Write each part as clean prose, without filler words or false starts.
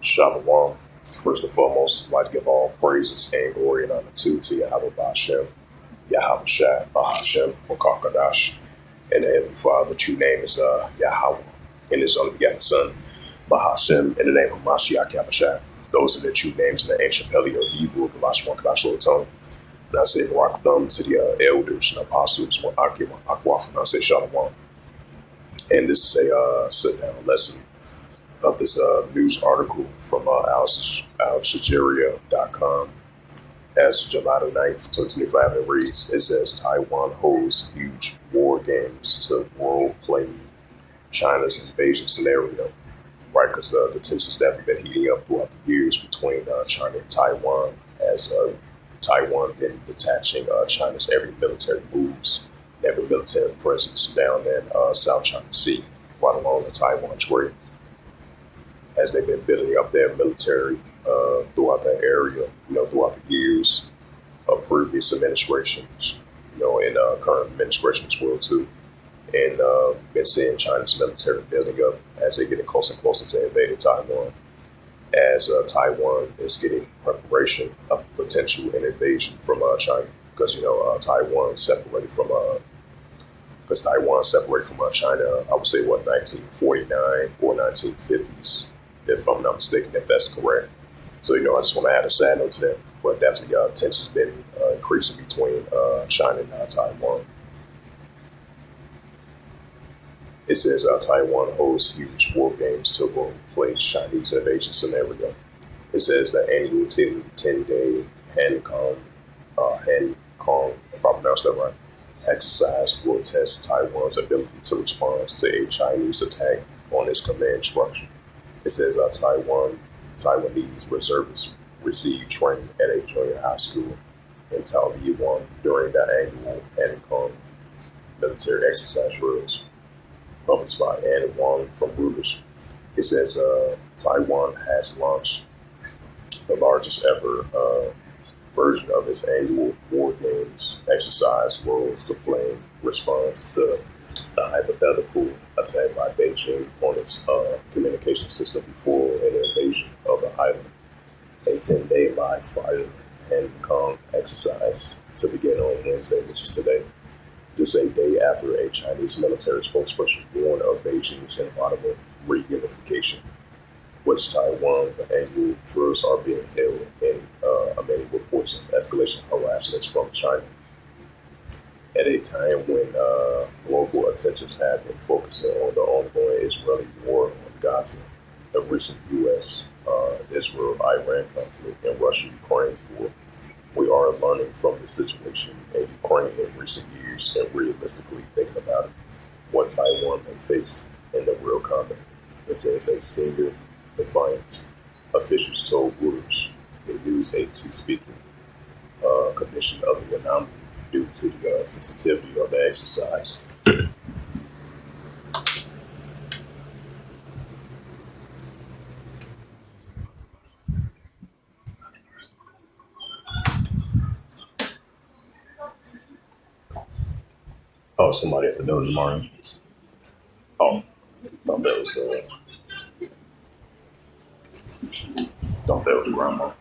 Shalom. First and foremost, I'd like to give all praises and glory and honor to Yahweh Bashem, Yahweh Shai, Bahashem, Wakakadash, and the Heavenly Father. True name is Yahweh, and His only begotten Son, Bahashem, in the name of Mashiach Yahushua. Those are the true names in the ancient Paleo Hebrew, the last one, Kadash Loton. And I say Barak Thumb to the elders and apostles, Akim, Akwaf, and I say Shalom. And this is a sit-down lesson of this news article from aljazeera.com as July the 9th, 2025. It reads, it says, Taiwan holds huge war games to role play China's invasion scenario. Right, because the tensions definitely been heating up throughout the years between China and Taiwan, as Taiwan been detaching China's every military moves, every military presence down in South China Sea, right along the Taiwan Strait, as they've been building up their military throughout that area, throughout the years of previous administrations, and current administration as well too. And been seeing China's military building up as they're getting closer and closer to invading Taiwan, as Taiwan is getting preparation of potential invasion from China, because Taiwan separated from China, I would say 1949 or 1950s, if I'm not mistaken, if that's correct. So I just want to add a side note to that, but definitely tensions been increasing between China and Taiwan. It says Taiwan holds huge war games to role play Chinese invasion scenario. It says the annual 10-day Hong Kong, if I pronounced that right, exercise will test Taiwan's ability to respond to a Chinese attack on its command structure. It says Taiwanese reservists receive training at a junior high school in Taiwan during the annual Hong Kong military exercise drills, published by Anne Wong from Reuters. It says Taiwan has launched the largest ever version of its annual War Games exercise role supplying response to the hypothetical attack by Beijing on its communication system before an invasion of the island. A 10-day live fire Hong Kong exercise to begin on Wednesday, which is today. Just a day after a Chinese military spokesperson warned of Beijing's inevitable reunification, which Taiwan, the annual drills are being held in many reports of escalation harassments from China. At a time when global attentions have been focusing on the ongoing Israeli war on Gaza, the recent U.S.-Israel-Iran conflict, and Russia-Ukraine war, we are learning from the situation in Ukraine in recent years and realistically thinking about it, what Taiwan may face in the real combat. It says a senior defiance officials told Reuters, a news agency speaking condition of the anomaly due to the sensitivity of the exercise. Oh, somebody at the door tomorrow. Oh, thought that was grandma.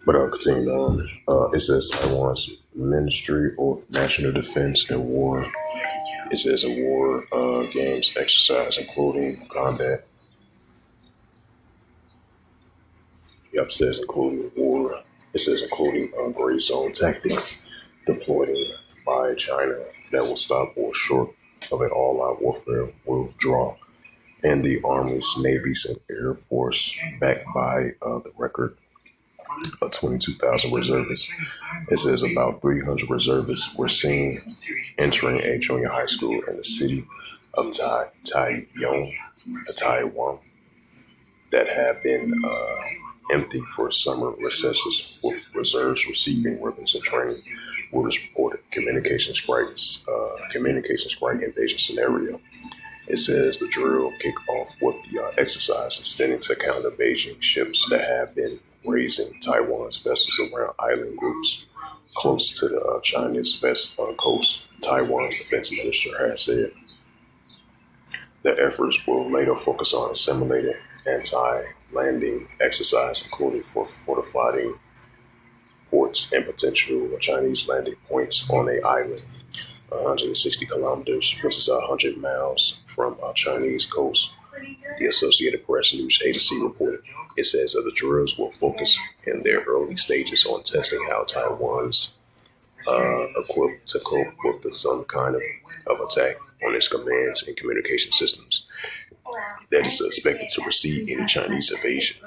But I'll continue on. It says Taiwan's Ministry of National Defense and War. It says a war games exercise including combat. Yep, says including war. It says including gray zone tactics deployed by China that will stop or short of an all-out warfare will draw. And the armies, navies, and air force backed by the record 22,000 reservists. It says about 300 reservists were seen entering a junior high school in the city of Taiwan. that have been empty for summer recesses, with reserves receiving weapons and training. Reuters reported communication strike invasion scenario. It says the drill kick off with the exercise extending to counter Beijing ships that have been raising Taiwan's vessels around island groups close to the Chinese west coast. Taiwan's defense minister has said the efforts will later focus on assimilating anti-landing exercise, including for fortifying ports and potential Chinese landing points on a island 160 kilometers, which is 100 miles from Chinese coast. The Associated Press news agency reported. It says that the drills will focus in their early stages on testing how Taiwan's equipped to cope with some kind of attack on its commands and communication systems that is expected to receive any Chinese invasion.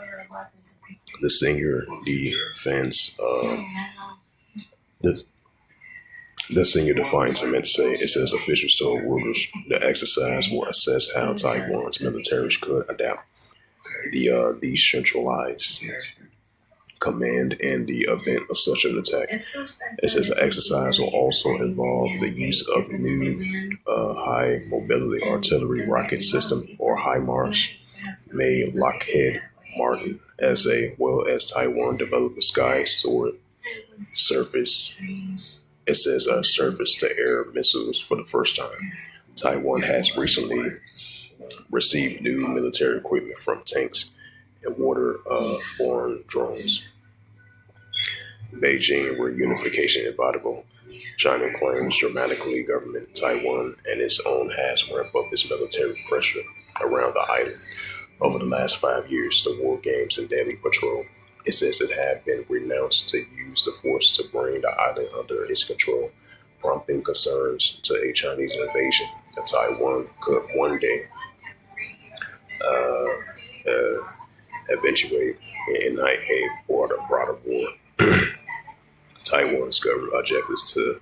The senior defense, the senior defiance, I meant to say, it says officials told Reuters the exercise will assess how Taiwan's militaries could adapt the decentralized command in the event of such an attack. It says the exercise will also involve the use of new high mobility artillery rocket system, or HIMARS, made Lockheed Martin, as well as Taiwan developed a sky sword surface. It says surface-to-air missiles for the first time. Taiwan has recently received new military equipment from tanks and water-borne drones. Beijing reunification inevitable. China claims dramatically government Taiwan and its own has ramped up its military pressure around the island. Over the last 5 years, the war games and daily patrol. It says it had been renounced to use the force to bring the island under its control, prompting concerns to a Chinese invasion of Taiwan could one day eventuate and ignite a broader war. Taiwan's government objectives to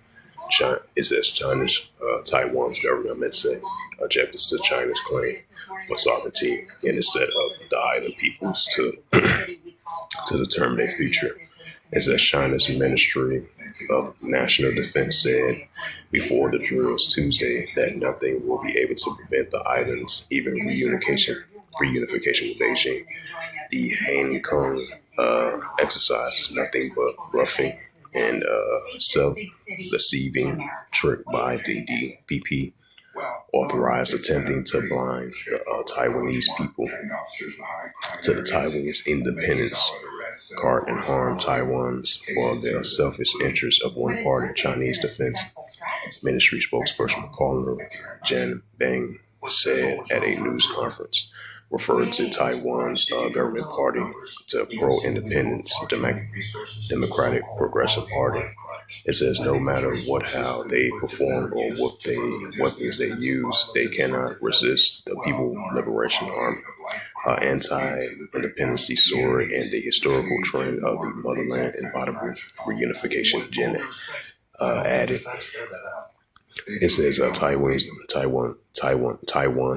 China. It says Taiwan's government, I meant to say, objectives to China's claim for sovereignty and its set of the island peoples to determine their future. It says China's Ministry of National Defense said before the drills Tuesday that nothing will be able to prevent the island's even reunification with Beijing. The Hang exercise is nothing but roughing and self-deceiving trick by the DPP, authorized attempting to blind the Taiwanese people to the Taiwanese independence card and harm Taiwan's for the selfish interests of one party. Chinese Defense Ministry spokesperson Colonel Jen Beng said at a news conference, referred to Taiwan's government party to pro-independence Democratic Progressive Party. It says no matter how they perform or what weapons they use, they cannot resist the People Liberation Army, anti-independency sword, and the historical trend of the motherland inevitable reunification. Jen added. It says Taiwan's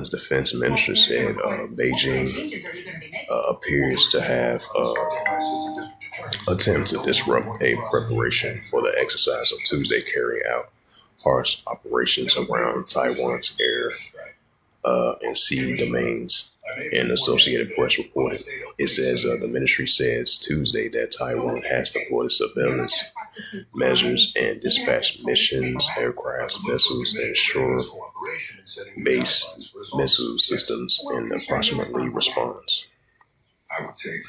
defense minister said Beijing appears to have attempted to disrupt a preparation for the exercise of Tuesday, carrying out harsh operations around Taiwan's air and sea domains. An Associated Press reported. It says the ministry says Tuesday that Taiwan has deployed surveillance measures and dispatched missions, aircraft, vessels, and shore-based missile systems in approximately response. I would say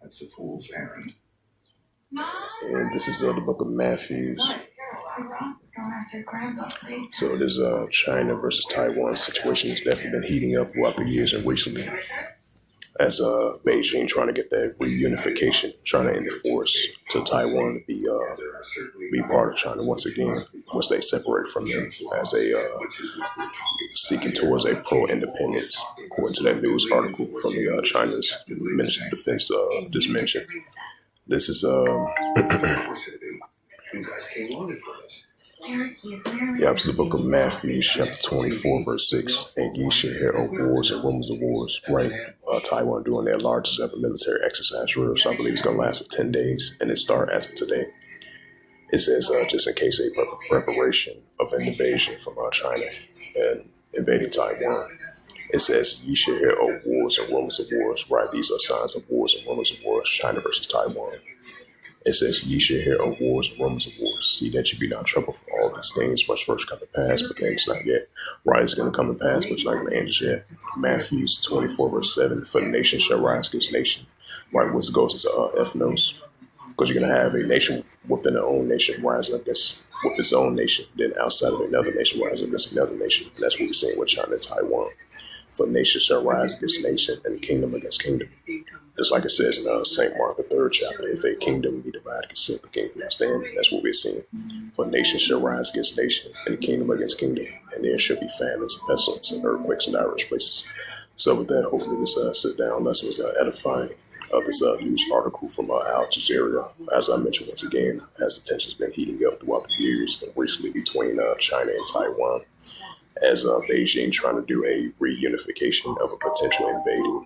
that's a fool's errand. And this is the book of Matthew. So this China versus Taiwan situation has definitely been heating up throughout the years and recently, as Beijing trying to get that reunification, trying to enforce to Taiwan to be part of China once again, once they separate from them, as they seeking towards a pro-independence, according to that news article from the China's Ministry of Defense just mentioned. This is it's the book of Matthew, chapter 24, verse 6. And ye shall hear of wars and rumors of wars, right? Taiwan doing their largest ever military exercise drill. So I believe it's going to last for 10 days, and it started as of today. It says just in case a preparation of an invasion from China and invading Taiwan. It says, "Ye shall hear of wars and rumors of wars, right? These are signs of wars and rumors of wars, China versus Taiwan." It says, "Ye shall hear of wars and rumors of wars. See that you be not troubled, for all these things must first come to pass, but things not yet. Right, it's going to come to pass, but it's not going to end just yet." Matthew 24, verse 7, "For the nation shall rise against nation." Right, which goes into ethnos. Because you're going to have a nation within their own nation rising against with its own nation, then outside of another nation rising against another nation. And that's what we're seeing with China and Taiwan. For nation shall rise against nation, and kingdom against kingdom. Just like it says in St. Mark, the 3rd chapter, if a kingdom be divided, consider the kingdom not stand. That's what we're seeing. For nation shall rise against nation, and kingdom against kingdom. And there shall be famines, and pestilence, and earthquakes in diverse places. So with that, hopefully this sit-down lesson was edifying. This news article from Al Jazeera, as I mentioned once again, as the tensions been heating up throughout the years and recently between China and Taiwan, as Beijing trying to do a reunification of a potential invading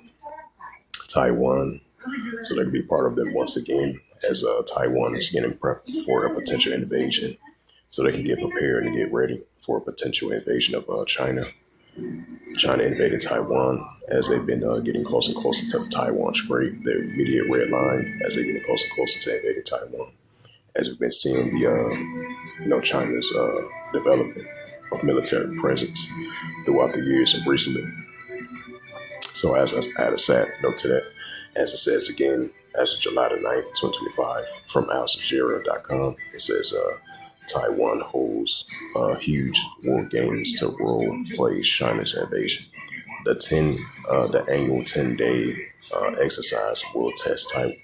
Taiwan, so they can be part of them once again, as Taiwan is getting prepped for a potential invasion, so they can get prepared and get ready for a potential invasion of China. China invaded Taiwan, as they've been getting closer and closer to Taiwan Strait, their immediate red line, as they're getting closer and closer to invading Taiwan. As we've been seeing the China's development of military presence throughout the years and recently. So as I add a sad note to that, as it says again, as of July the 9th, 2025, from AlJazeera.com, it says Taiwan holds huge war games to role plays China's invasion. The annual 10-day exercise will test Taiwan.